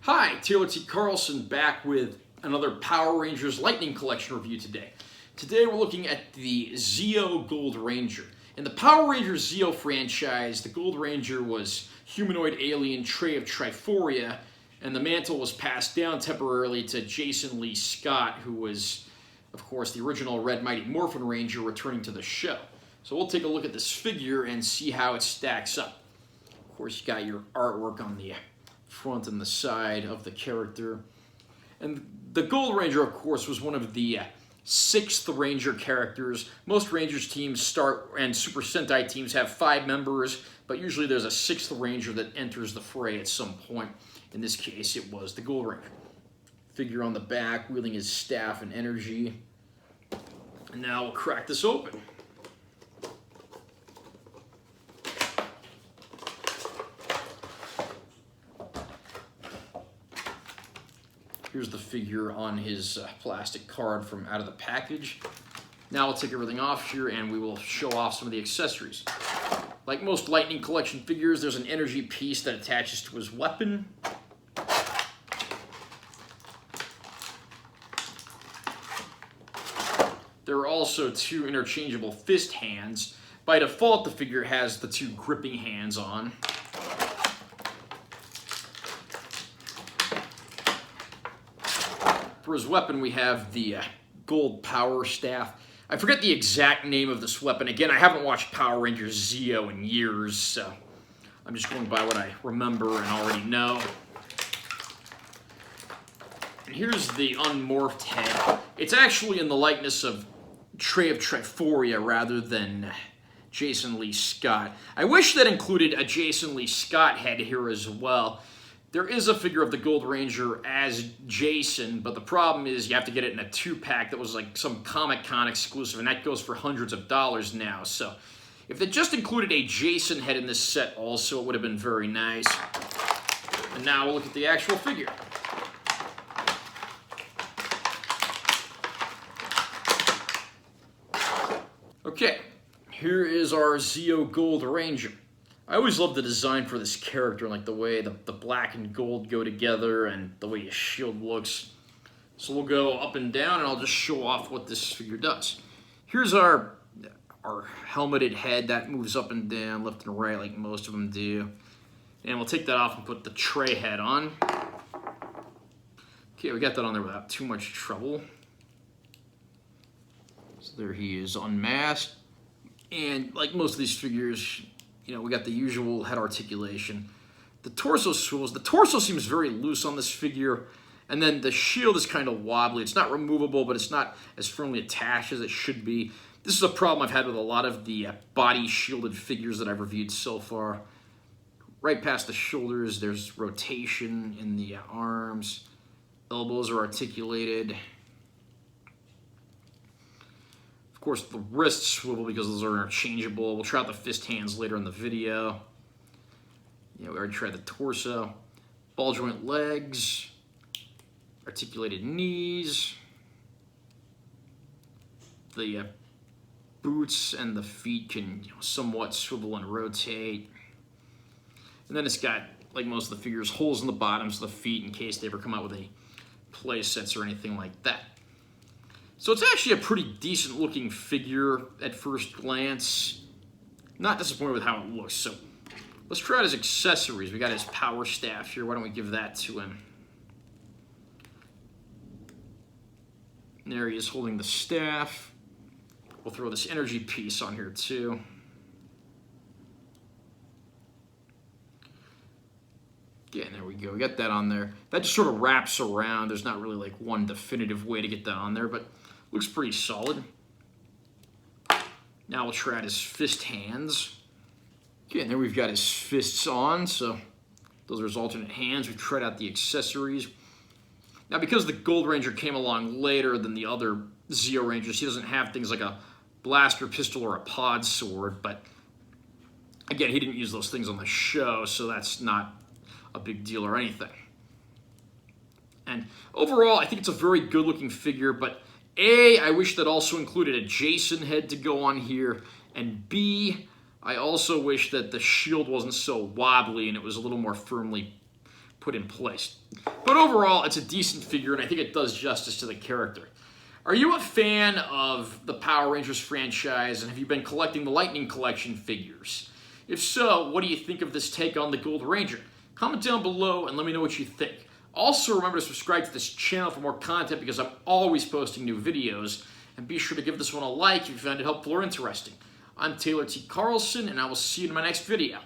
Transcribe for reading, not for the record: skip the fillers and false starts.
Hi, Taylor T. Carlson back with another Power Rangers Lightning Collection review today. Today we're looking at the Zeo Gold Ranger. In the Power Rangers Zeo franchise, the Gold Ranger was humanoid alien Trey of Triforia, and the mantle was passed down temporarily to Jason Lee Scott, who was, of course, the original Red Mighty Morphin Ranger returning to the show. So we'll take a look at this figure and see how it stacks up. Of course, you got your artwork on the front and the side of the character. And the Gold Ranger, of course, was one of the 6th Ranger characters. Most Rangers teams start, and Super Sentai teams have 5 members, but usually there's a 6th Ranger that enters the fray at some point. In this case, it was the Gold Ranger. Figure on the back, wielding his staff and energy. And now we'll crack this open. Here's the figure on his plastic card from out of the package. Now we'll take everything off here and we will show off some of the accessories. Like most Lightning Collection figures, there's an energy piece that attaches to his weapon. There are also 2 interchangeable fist hands. By default, the figure has the 2 gripping hands on. For his weapon, we have the gold power staff. I forget the exact name of this weapon. Again, I haven't watched Power Rangers Zeo in years, so I'm just going by what I remember and already know. And here's the unmorphed head. It's actually in the likeness of Trey of Triforia rather than Jason Lee Scott. I wish that included a Jason Lee Scott head here as well. There is a figure of the Gold Ranger as Jason, but the problem is you have to get it in a 2-pack that was like some Comic-Con exclusive, and that goes for hundreds of dollars now. So if they just included a Jason head in this set also, it would have been very nice. And now we'll look at the actual figure. Okay, here is our Zeo Gold Ranger. I always love the design for this character, like the way the black and gold go together and the way his shield looks. So we'll go up and down and I'll just show off what this figure does. Here's our helmeted head that moves up and down, left and right like most of them do. And we'll take that off and put the Trey head on. Okay, we got that on there without too much trouble. So there he is unmasked. And like most of these figures, you know, we got the usual head articulation. The torso swivels. The torso seems very loose on this figure. And then the shield is kind of wobbly. It's not removable, but it's not as firmly attached as it should be. This is a problem I've had with a lot of the body shielded figures that I've reviewed so far. Right past the shoulders, there's rotation in the arms. Elbows are articulated. Of course, the wrists swivel because those are interchangeable. We'll try out the fist hands later in the video. We already tried the torso. Ball joint legs. Articulated knees. The boots and the feet can somewhat swivel and rotate. And then it's got, like most of the figures, holes in the bottoms of the feet in case they ever come out with any play sets or anything like that. So it's actually a pretty decent looking figure at first glance. Not disappointed with how it looks. So let's try out his accessories. We got his power staff here. Why don't we give that to him? There he is holding the staff. We'll throw this energy piece on here too. Yeah, there we go. We got that on there. That just sort of wraps around. There's not really like one definitive way to get that on there, but looks pretty solid. Now we'll try out his fist hands. Okay, and there we've got his fists on, so those are his alternate hands. We've tried out the accessories. Now, because the Gold Ranger came along later than the other Zeo Rangers, he doesn't have things like a blaster pistol or a pod sword, but again, he didn't use those things on the show, so that's not a big deal or anything. And overall, I think it's a very good looking figure, but A, I wish that also included a Jason head to go on here, and B, I also wish that the shield wasn't so wobbly and it was a little more firmly put in place. But overall, it's a decent figure, and I think it does justice to the character. Are you a fan of the Power Rangers franchise, and have you been collecting the Lightning Collection figures? If so, what do you think of this take on the Gold Ranger? Comment down below and let me know what you think. Also, remember to subscribe to this channel for more content because I'm always posting new videos. And be sure to give this one a like if you found it helpful or interesting. I'm Taylor T. Carlson, and I will see you in my next video.